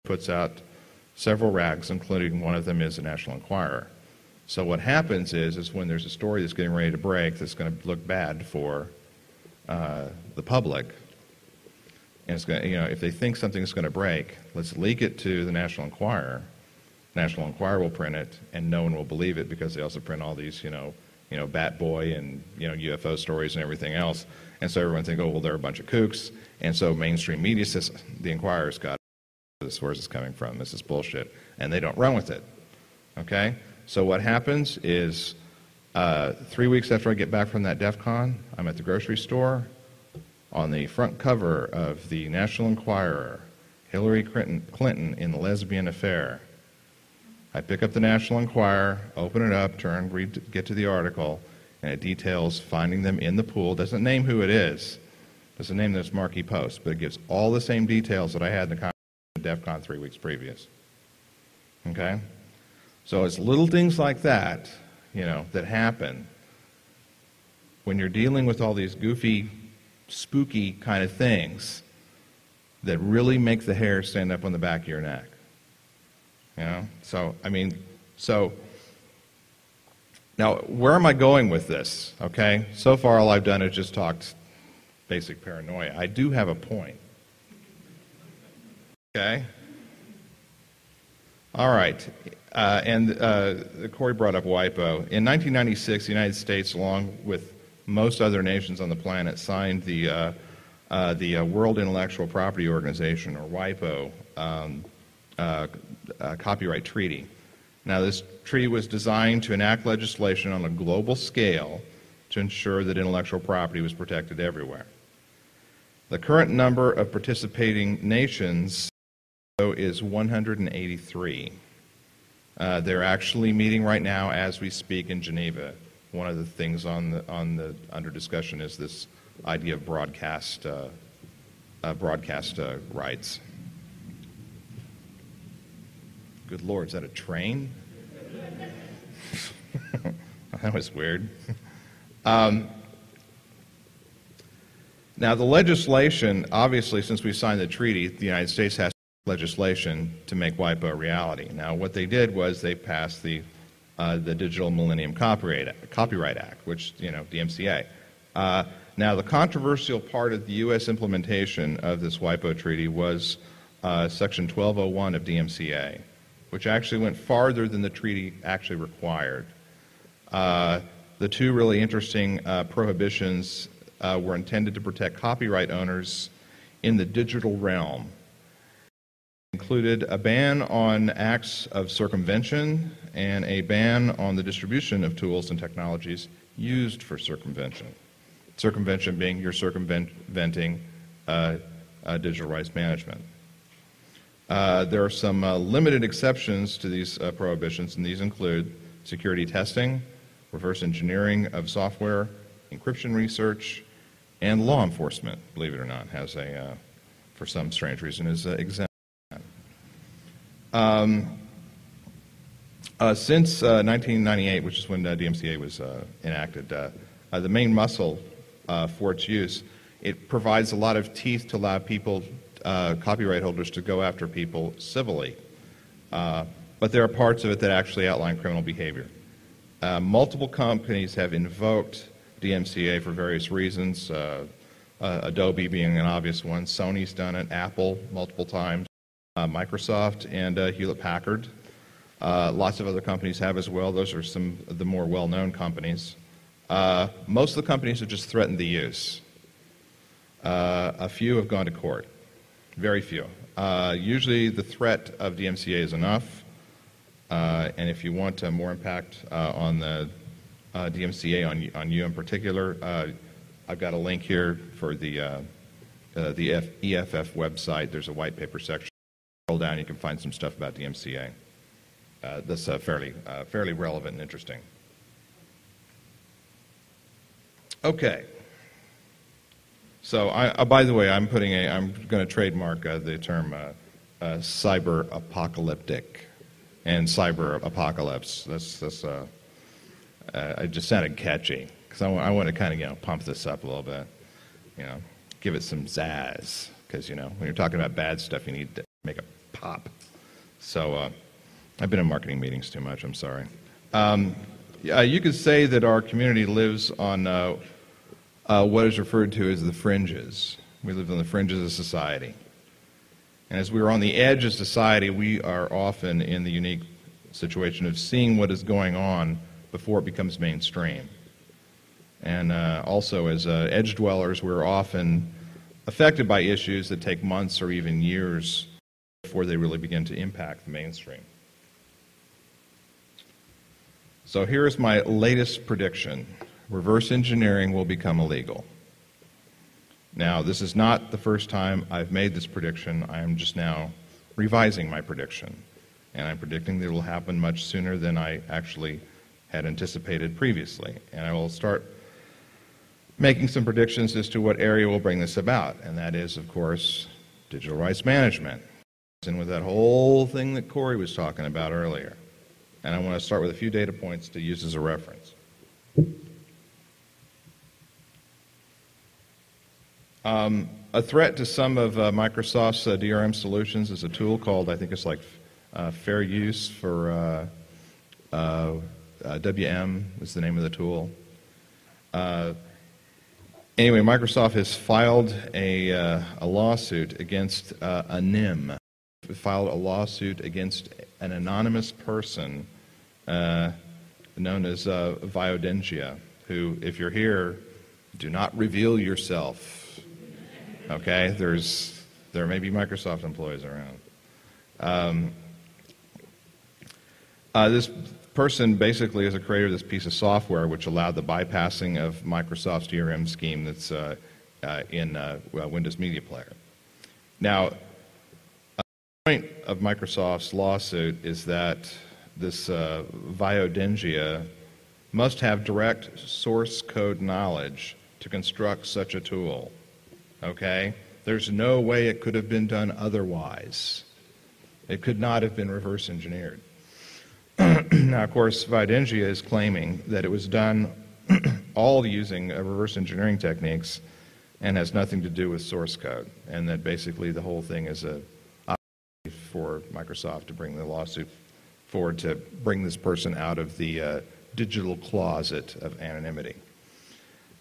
puts out several rags, including one of them is the National Enquirer. So what happens is when there's a story that's getting ready to break that's going to look bad for the public, and it's going to, if they think something's going to break, let's leak it to the National Enquirer. National Enquirer will print it, and no one will believe it because they also print all these, Bat Boy and UFO stories and everything else. And so everyone thinks, oh, well, they're a bunch of kooks. And so mainstream media says the Enquirer's got the source is coming from. This is bullshit, and they don't run with it. Okay. So what happens is 3 weeks after I get back from that DEF CON, I'm at the grocery store. On the front cover of the National Enquirer, Hillary Clinton in the lesbian affair. I pick up the National Enquirer, open it up, get to the article, and it details finding them in the pool. Doesn't name who it is. Doesn't name this marquee post, but it gives all the same details that I had in the DEF CON 3 weeks previous. Okay? So it's little things like that, that happen when you're dealing with all these goofy, spooky kind of things that really make the hair stand up on the back of your neck. So now where am I going with this? Okay, so far all I've done is just talked basic paranoia. I do have a point. Okay. All right, and Corey brought up WIPO. In 1996, the United States, along with most other nations on the planet, signed the World Intellectual Property Organization, or WIPO, copyright treaty. Now, this treaty was designed to enact legislation on a global scale to ensure that intellectual property was protected everywhere. The current number of participating nations is 183. They're actually meeting right now as we speak in Geneva. One of the things under discussion is this idea of broadcast rights. Good Lord, is that a train? That was weird. Now, the legislation, obviously, since we signed the treaty, the United States has legislation to make WIPO a reality. Now, what they did was they passed the Digital Millennium Copyright Act, which, DMCA. Now, the controversial part of the U.S. implementation of this WIPO treaty was Section 1201 of DMCA, which actually went farther than the treaty actually required. The two really interesting prohibitions were intended to protect copyright owners in the digital realm. Included a ban on acts of circumvention and a ban on the distribution of tools and technologies used for circumvention. Circumvention being you're circumventing digital rights management. There are some limited exceptions to these prohibitions, and these include security testing, reverse engineering of software, encryption research, and law enforcement, believe it or not, has a, for some strange reason, is exempt. Since 1998, which is when DMCA was enacted, the main muscle for its use, it provides a lot of teeth to allow people, copyright holders, to go after people civilly. But there are parts of it that actually outline criminal behavior. Multiple companies have invoked DMCA for various reasons, Adobe being an obvious one. Sony's done it, Apple multiple times, Microsoft and Hewlett-Packard. Lots of other companies have as well. Those are some of the more well-known companies. Most of the companies have just threatened the use. A few have gone to court. Very few. Usually the threat of DMCA is enough. And if you want more impact on the DMCA on you in particular, I've got a link here for the EFF website. There's a white paper section. Scroll down, you can find some stuff about DMCA. That's fairly relevant and interesting. Okay. So, by the way, I'm going to trademark the term cyber apocalyptic and cyber apocalypse. It just sounded catchy because I want to kind of pump this up a little bit, give it some zazz because when you're talking about bad stuff, you need to make it pop. So I've been in marketing meetings too much, I'm sorry. Yeah, you could say that our community lives on what is referred to as the fringes. We live on the fringes of society. And as we're on the edge of society, we are often in the unique situation of seeing what is going on before it becomes mainstream. And also, as edge dwellers, we're often affected by issues that take months or even years before they really begin to impact the mainstream. So here's my latest prediction. Reverse engineering will become illegal. Now, this is not the first time I've made this prediction. I am just now revising my prediction. And I'm predicting that it will happen much sooner than I actually had anticipated previously. And I will start making some predictions as to what area will bring this about. And that is, of course, digital rights management. And with that whole thing that Corey was talking about earlier. And I want to start with a few data points to use as a reference. A threat to some of Microsoft's DRM solutions is a tool called, I think it's like Fair Use for WM is the name of the tool. Anyway, Microsoft has filed a lawsuit against a NIM. It filed a lawsuit against an anonymous person known as Viodengia, who, if you're here, do not reveal yourself. Okay, there may be Microsoft employees around. This person basically is a creator of this piece of software which allowed the bypassing of Microsoft's DRM scheme that's in Windows Media Player. Now, the point of Microsoft's lawsuit is that this Viodengia must have direct source code knowledge to construct such a tool. Okay? There's no way it could have been done otherwise. It could not have been reverse engineered. Now, of course, Viodengia is claiming that it was done all using reverse engineering techniques and has nothing to do with source code, and that basically the whole thing is a opportunity for Microsoft to bring the lawsuit forward to bring this person out of the digital closet of anonymity.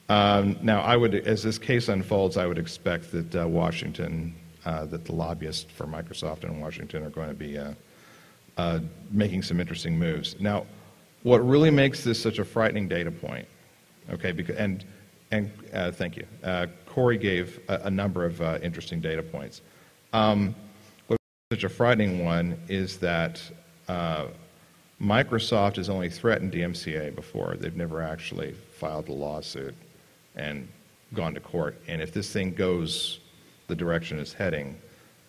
Now, as this case unfolds, I would expect that Washington, that the lobbyists for Microsoft in Washington are going to be making some interesting moves. Now, what really makes this such a frightening data point, okay, thank you. Corey gave a number of interesting data points. What's such a frightening one is that Microsoft has only threatened DMCA before. They've never actually filed a lawsuit and gone to court. And if this thing goes the direction it's heading,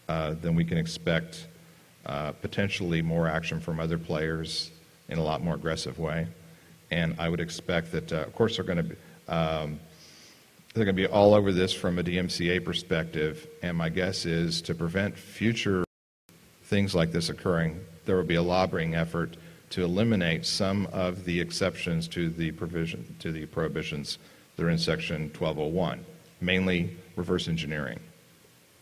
then we can expect potentially more action from other players in a lot more aggressive way. And I would expect that, of course, they're going to be all over this from a DMCA perspective. And my guess is to prevent future things like this occurring, there will be a lobbying effort to eliminate some of the exceptions to the prohibitions that are in Section 1201, mainly reverse engineering.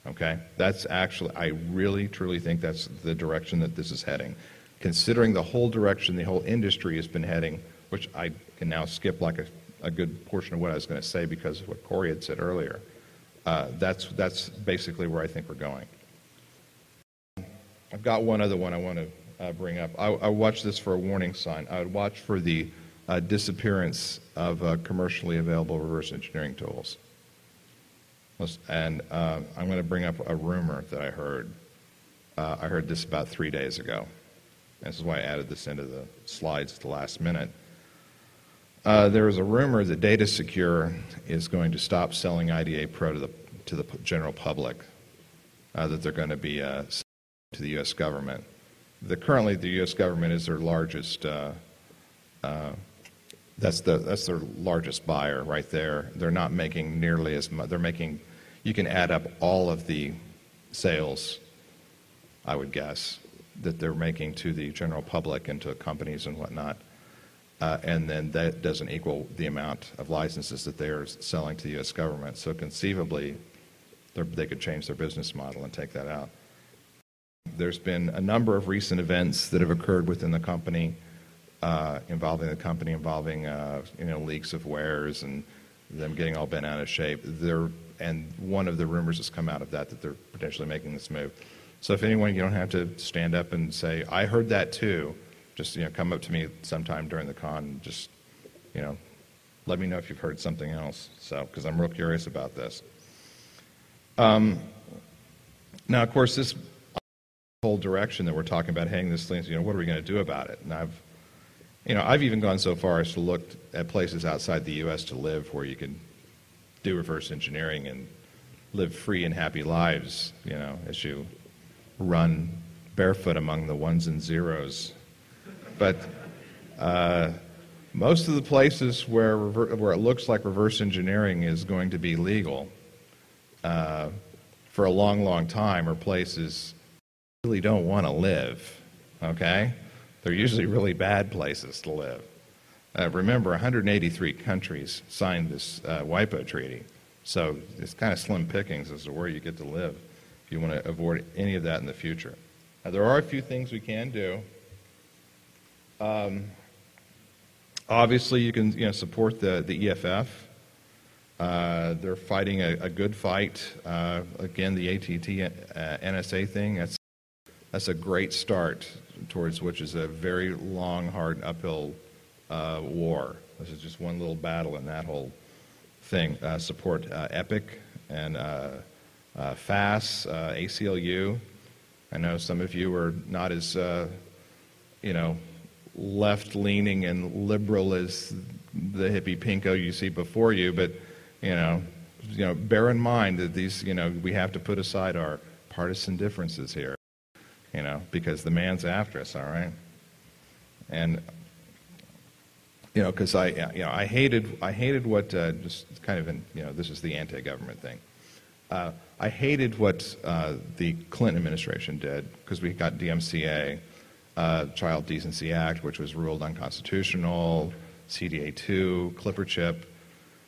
Okay, that's actually, I really, truly think that's the direction that this is heading. Considering the whole direction the whole industry has been heading, which I can now skip like a good portion of what I was going to say because of what Corey had said earlier. That's basically where I think we're going. I've got one other one I want to bring up. I watch this for a warning sign. I would watch for the disappearance of commercially available reverse engineering tools. And I'm going to bring up a rumor that I heard. I heard this about 3 days ago. This is why I added this into the slides at the last minute. There is a rumor that Data Secure is going to stop selling IDA Pro to the general public, that they're going to be selling to the U.S. government. Currently, the U.S. government is their largest. That's their largest buyer right there. They're not making nearly as much. They're making. You can add up all of the sales, I would guess, that they're making to the general public and to companies and whatnot, and then that doesn't equal the amount of licenses that they are selling to the U.S. government. So conceivably, they could change their business model and take that out. There's been a number of recent events that have occurred within the company, involving leaks of wares and them getting all bent out of shape. And one of the rumors has come out of that they're potentially making this move. So if anyone, you don't have to stand up and say, I heard that too. Just, come up to me sometime during the con and just, let me know if you've heard something else. So, because I'm real curious about this. Now, of course, this whole direction that we're talking about heading this thing, what are we going to do about it? And I've even gone so far as to look at places outside the U.S. to live where you can do reverse engineering and live free and happy lives, as you run barefoot among the ones and zeros. But most of the places where it looks like reverse engineering is going to be legal for a long, long time are places you really don't want to live, okay? They're usually really bad places to live. Remember, 183 countries signed this WIPO treaty, so it's kind of slim pickings as to where you get to live if you want to avoid any of that in the future. Now, there are a few things we can do. Obviously, you can support the EFF. They're fighting a good fight. Again, the ATT NSA thing, that's a great start towards which is a very long, hard, uphill war. This is just one little battle in that whole thing. Support EPIC and FAS, ACLU. I know some of you are not as, left-leaning and liberal as the hippie pinko you see before you, but, bear in mind that these, we have to put aside our partisan differences here, because the man's after us, all right? And, because I hated what, just kind of, this is the anti-government thing. I hated what the Clinton administration did, because we got DMCA, Child Decency Act, which was ruled unconstitutional, CDA2, Clipper chip.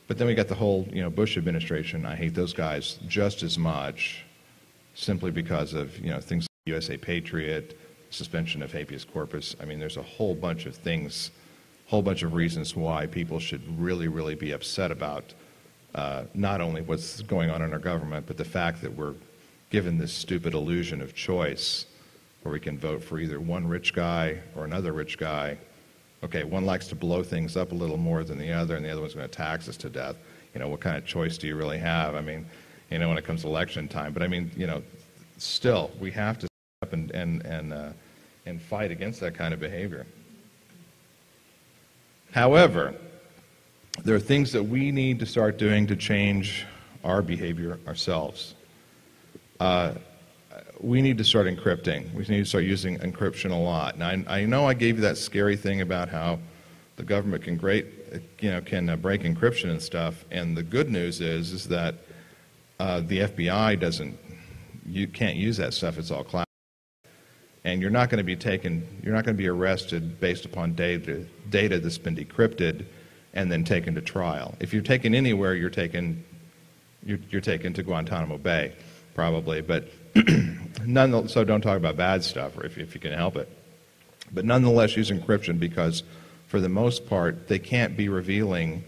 But then we got the whole, Bush administration. I hate those guys just as much, simply because of, things like USA Patriot, suspension of habeas corpus. I mean, there's a whole bunch of things, whole bunch of reasons why people should really, really be upset about not only what's going on in our government, but the fact that we're given this stupid illusion of choice where we can vote for either one rich guy or another rich guy. Okay, one likes to blow things up a little more than the other, and the other one's going to tax us to death. What kind of choice do you really have? I mean, when it comes to election time. But I mean, still, we have to step up and fight against that kind of behavior. However, there are things that we need to start doing to change our behavior ourselves. We need to start encrypting. We need to start using encryption a lot. Now, I know I gave you that scary thing about how the government can break encryption and stuff. And the good news is that the FBI you can't use that stuff. It's all classified. And you're not going to be arrested based upon data that's been decrypted and then taken to trial. If you're taken anywhere, you're taken to Guantanamo Bay, probably. But so don't talk about bad stuff, or if you can help it. But nonetheless, use encryption, because for the most part, they can't be revealing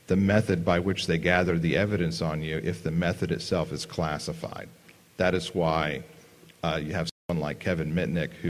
the method by which they gather the evidence on you if the method itself is classified. That is why you have someone like Kevin Mitnick, who